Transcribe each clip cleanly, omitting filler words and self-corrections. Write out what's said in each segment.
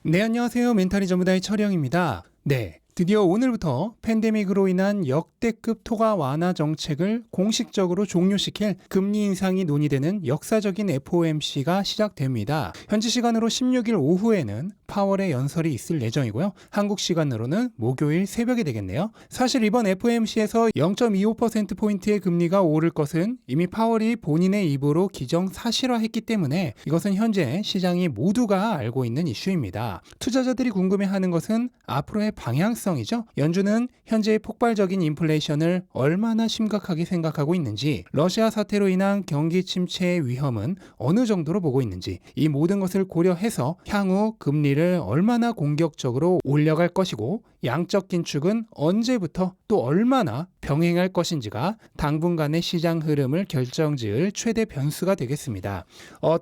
네, 안녕하세요. 멘탈이 전부다의 철영입니다. 네, 드디어 오늘부터 팬데믹으로 인한 역대급 토가 완화 정책을 공식적으로 종료시킬 금리 인상이 논의되는 역사적인 FOMC가 시작됩니다. 현지 시간으로 16일 오후에는 파월의 연설이 있을 예정이고요. 한국 시간으로는 목요일 새벽이 되겠네요. 사실 이번 FOMC에서 0.25%포인트의 금리가 오를 것은 이미 파월이 본인의 입으로 기정사실화했기 때문에 이것은 현재 시장이 모두가 알고 있는 이슈입니다. 투자자들이 궁금해하는 것은 앞으로의 방향성이죠. 연준은 현재의 폭발적인 인플레이션을 얼마나 심각하게 생각하고 있는지, 러시아 사태로 인한 경기 침체의 위험은 어느 정도로 보고 있는지, 이 모든 것을 고려해서 향후 금리를 얼마나 공격적으로 올려갈 것이고 양적 긴축은 언제부터 또 얼마나 병행할 것인지가 당분간의 시장 흐름을 결정지을 최대 변수가 되겠습니다.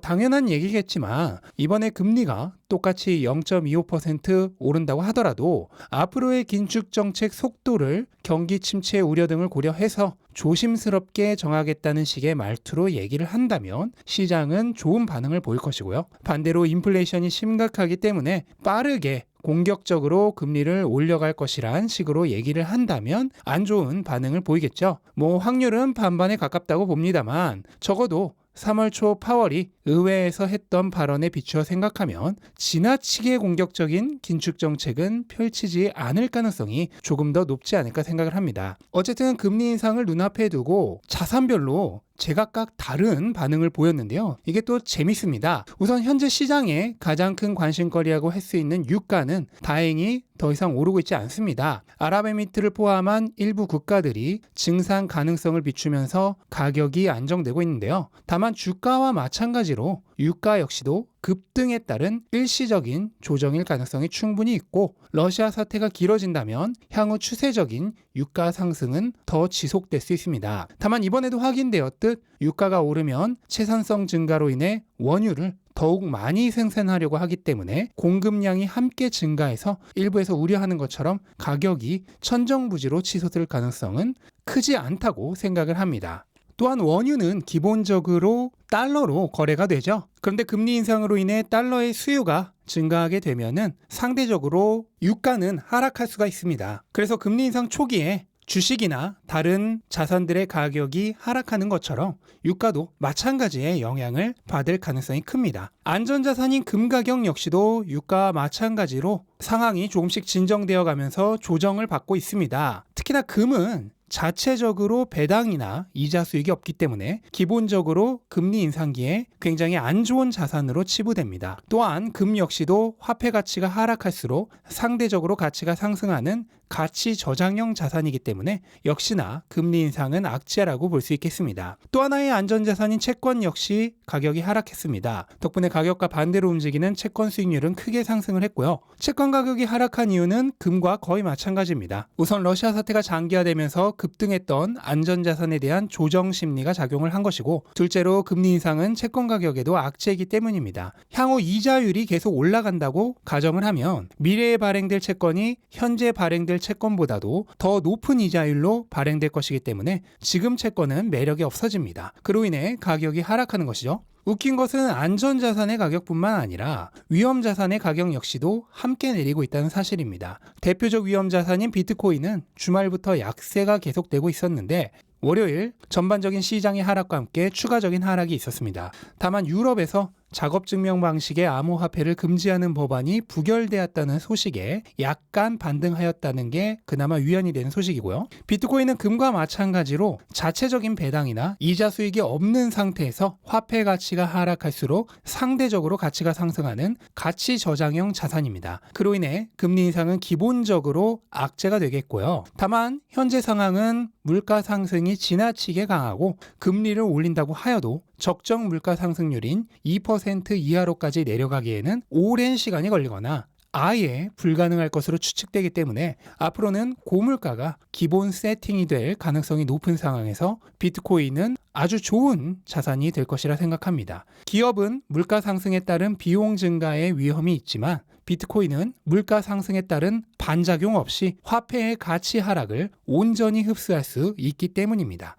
당연한 얘기겠지만 이번에 금리가 똑같이 0.25% 오른다고 하더라도 앞으로의 긴축 정책 속도를 경기 침체 우려 등을 고려해서 조심스럽게 정하겠다는 식의 말투로 얘기를 한다면 시장은 좋은 반응을 보일 것이고요. 반대로 인플레이션이 심각하기 때문에 빠르게 공격적으로 금리를 올려갈 것이란 식으로 얘기를 한다면 안 좋은 반응을 보이겠죠. 확률은 반반에 가깝다고 봅니다만 적어도 3월 초 파월이 의회에서 했던 발언에 비추어 생각하면 지나치게 공격적인 긴축 정책은 펼치지 않을 가능성이 조금 더 높지 않을까 생각을 합니다. 어쨌든 금리 인상을 눈앞에 두고 자산별로 제각각 다른 반응을 보였는데요. 이게 또 재밌습니다. 우선 현재 시장의 가장 큰 관심거리라고 할 수 있는 유가는 다행히 더 이상 오르고 있지 않습니다. 아랍에미리트를 포함한 일부 국가들이 증산 가능성을 비추면서 가격이 안정되고 있는데요. 다만 주가와 마찬가지로 유가 역시도 급등에 따른 일시적인 조정일 가능성이 충분히 있고 러시아 사태가 길어진다면 향후 추세적인 유가 상승은 더 지속될 수 있습니다. 다만 이번에도 확인되었듯 유가가 오르면 채산성 증가로 인해 원유를 더욱 많이 생산하려고 하기 때문에 공급량이 함께 증가해서 일부에서 우려하는 것처럼 가격이 천정부지로 치솟을 가능성은 크지 않다고 생각을 합니다. 또한 원유는 기본적으로 달러로 거래가 되죠. 그런데 금리 인상으로 인해 달러의 수요가 증가하게 되면은 상대적으로 유가는 하락할 수가 있습니다. 그래서 금리 인상 초기에 주식이나 다른 자산들의 가격이 하락하는 것처럼 유가도 마찬가지의 영향을 받을 가능성이 큽니다. 안전자산인 금 가격 역시도 유가와 마찬가지로 상황이 조금씩 진정되어 가면서 조정을 받고 있습니다. 특히나 금은 자체적으로 배당이나 이자 수익이 없기 때문에 기본적으로 금리 인상기에 굉장히 안 좋은 자산으로 치부됩니다. 또한 금 역시도 화폐 가치가 하락할수록 상대적으로 가치가 상승하는 가치 저장형 자산이기 때문에 역시나 금리 인상은 악재라고 볼 수 있겠습니다. 또 하나의 안전자산인 채권 역시 가격이 하락했습니다. 덕분에 가격과 반대로 움직이는 채권 수익률은 크게 상승을 했고요. 채권 가격이 하락한 이유는 금과 거의 마찬가지입니다. 우선 러시아 사태가 장기화되면서 급등했던 안전자산에 대한 조정 심리가 작용을 한 것이고, 둘째로 금리 인상은 채권 가격에도 악재이기 때문입니다. 향후 이자율이 계속 올라간다고 가정을 하면 미래에 발행될 채권이 현재 발행될 채권보다도 더 높은 이자율로 발행될 것이기 때문에 지금 채권은 매력이 없어집니다. 그로 인해 가격이 하락하는 것이죠. 웃긴 것은 안전자산의 가격뿐만 아니라 위험자산의 가격 역시도 함께 내리고 있다는 사실입니다. 대표적 위험자산인 비트코인은 주말부터 약세가 계속되고 있었는데 월요일 전반적인 시장의 하락과 함께 추가적인 하락이 있었습니다. 다만 유럽에서 작업증명 방식의 암호화폐를 금지하는 법안이 부결되었다는 소식에 약간 반등하였다는 게 그나마 위안이 되는 소식이고요. 비트코인은 금과 마찬가지로 자체적인 배당이나 이자 수익이 없는 상태에서 화폐 가치가 하락할수록 상대적으로 가치가 상승하는 가치 저장형 자산입니다. 그로 인해 금리 인상은 기본적으로 악재가 되겠고요. 다만 현재 상황은 물가 상승이 지나치게 강하고 금리를 올린다고 하여도 적정 물가 상승률인 2% 이하로까지 내려가기에는 오랜 시간이 걸리거나 아예 불가능할 것으로 추측되기 때문에 앞으로는 고물가가 기본 세팅이 될 가능성이 높은 상황에서 비트코인은 아주 좋은 자산이 될 것이라 생각합니다. 기업은 물가 상승에 따른 비용 증가의 위험이 있지만 비트코인은 물가 상승에 따른 반작용 없이 화폐의 가치 하락을 온전히 흡수할 수 있기 때문입니다.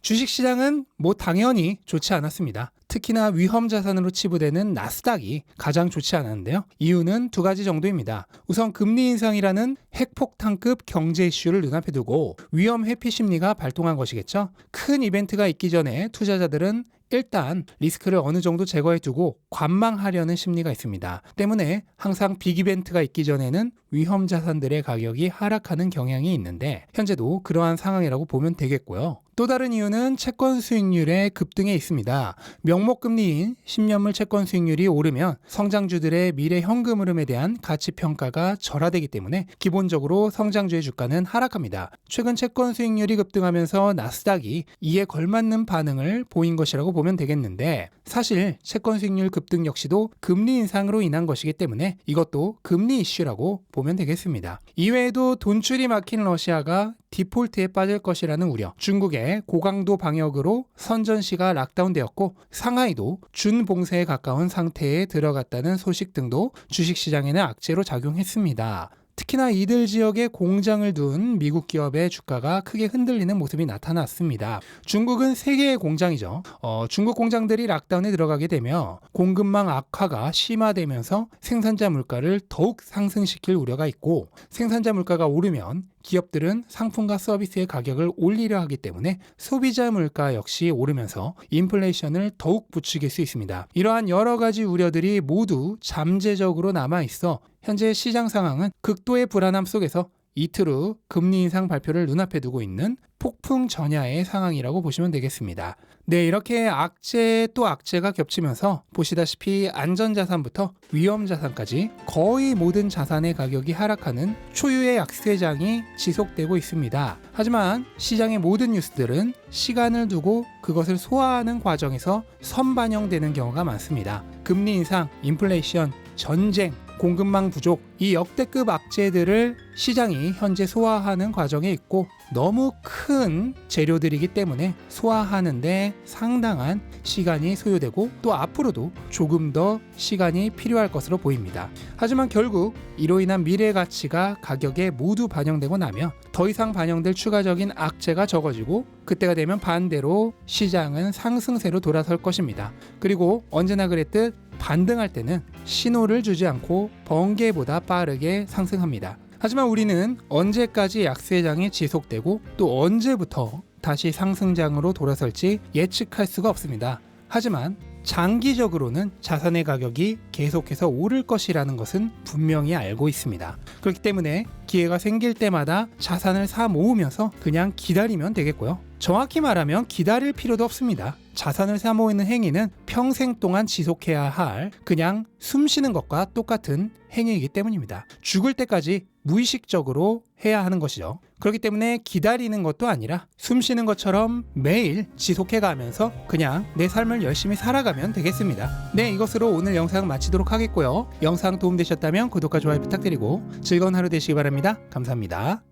주식시장은 당연히 좋지 않았습니다. 특히나 위험 자산으로 치부되는 나스닥이 가장 좋지 않았는데요. 이유는 두 가지 정도입니다. 우선 금리 인상이라는 핵폭탄급 경제 이슈를 눈앞에 두고 위험 회피 심리가 발동한 것이겠죠. 큰 이벤트가 있기 전에 투자자들은 일단 리스크를 어느 정도 제거해 두고 관망하려는 심리가 있습니다. 때문에 항상 빅 이벤트가 있기 전에는 위험 자산들의 가격이 하락하는 경향이 있는데 현재도 그러한 상황이라고 보면 되겠고요. 또 다른 이유는 채권 수익률의 급등에 있습니다. 명목금리인 10년물 채권 수익률이 오르면 성장주들의 미래 현금 흐름에 대한 가치 평가가 절하되기 때문에 기본적으로 성장주의 주가는 하락합니다. 최근 채권 수익률이 급등하면서 나스닥이 이에 걸맞는 반응을 보인 것이라고 보면 되겠는데 사실 채권 수익률 급등 역시도 금리 인상으로 인한 것이기 때문에 이것도 금리 이슈라고 보면 되겠습니다. 이외에도 돈줄이 막힌 러시아가 디폴트에 빠질 것이라는 우려, 중국의 고강도 방역으로 선전시가 락다운되었고 상하이도 준봉쇄에 가까운 상태에 들어갔다는 소식 등도 주식시장에는 악재로 작용했습니다. 특히나 이들 지역에 공장을 둔 미국 기업의 주가가 크게 흔들리는 모습이 나타났습니다. 중국은 세계의 공장이죠. 중국 공장들이 락다운에 들어가게 되며 공급망 악화가 심화되면서 생산자 물가를 더욱 상승시킬 우려가 있고 생산자 물가가 오르면 기업들은 상품과 서비스의 가격을 올리려 하기 때문에 소비자 물가 역시 오르면서 인플레이션을 더욱 부추길 수 있습니다. 이러한 여러 가지 우려들이 모두 잠재적으로 남아있어 현재 시장 상황은 극도의 불안함 속에서 이틀 후 금리 인상 발표를 눈앞에 두고 있는 폭풍 전야의 상황이라고 보시면 되겠습니다. 네, 이렇게 악재 또 악재가 겹치면서 보시다시피 안전자산부터 위험자산까지 거의 모든 자산의 가격이 하락하는 초유의 약세장이 지속되고 있습니다. 하지만 시장의 모든 뉴스들은 시간을 두고 그것을 소화하는 과정에서 선반영되는 경우가 많습니다. 금리 인상, 인플레이션, 전쟁, 공급망 부족, 이 역대급 악재들을 시장이 현재 소화하는 과정에 있고 너무 큰 재료들이기 때문에 소화하는데 상당한 시간이 소요되고 또 앞으로도 조금 더 시간이 필요할 것으로 보입니다. 하지만 결국 이로 인한 미래 가치가 가격에 모두 반영되고 나면 더 이상 반영될 추가적인 악재가 적어지고 그때가 되면 반대로 시장은 상승세로 돌아설 것입니다. 그리고 언제나 그랬듯 반등할 때는 신호를 주지 않고 번개보다 빠르게 상승합니다. 하지만 우리는 언제까지 약세장이 지속되고 또 언제부터 다시 상승장으로 돌아설지 예측할 수가 없습니다. 하지만 장기적으로는 자산의 가격이 계속해서 오를 것이라는 것은 분명히 알고 있습니다. 그렇기 때문에 기회가 생길 때마다 자산을 사 모으면서 그냥 기다리면 되겠고요. 정확히 말하면 기다릴 필요도 없습니다. 자산을 사 모으는 행위는 평생 동안 지속해야 할 그냥 숨 쉬는 것과 똑같은 행위이기 때문입니다. 죽을 때까지 무의식적으로 해야 하는 것이죠. 그렇기 때문에 기다리는 것도 아니라 숨 쉬는 것처럼 매일 지속해가면서 그냥 내 삶을 열심히 살아가면 되겠습니다. 네, 이것으로 오늘 영상 마치도록 하겠고요. 영상 도움되셨다면 구독과 좋아요 부탁드리고 즐거운 하루 되시기 바랍니다. 감사합니다.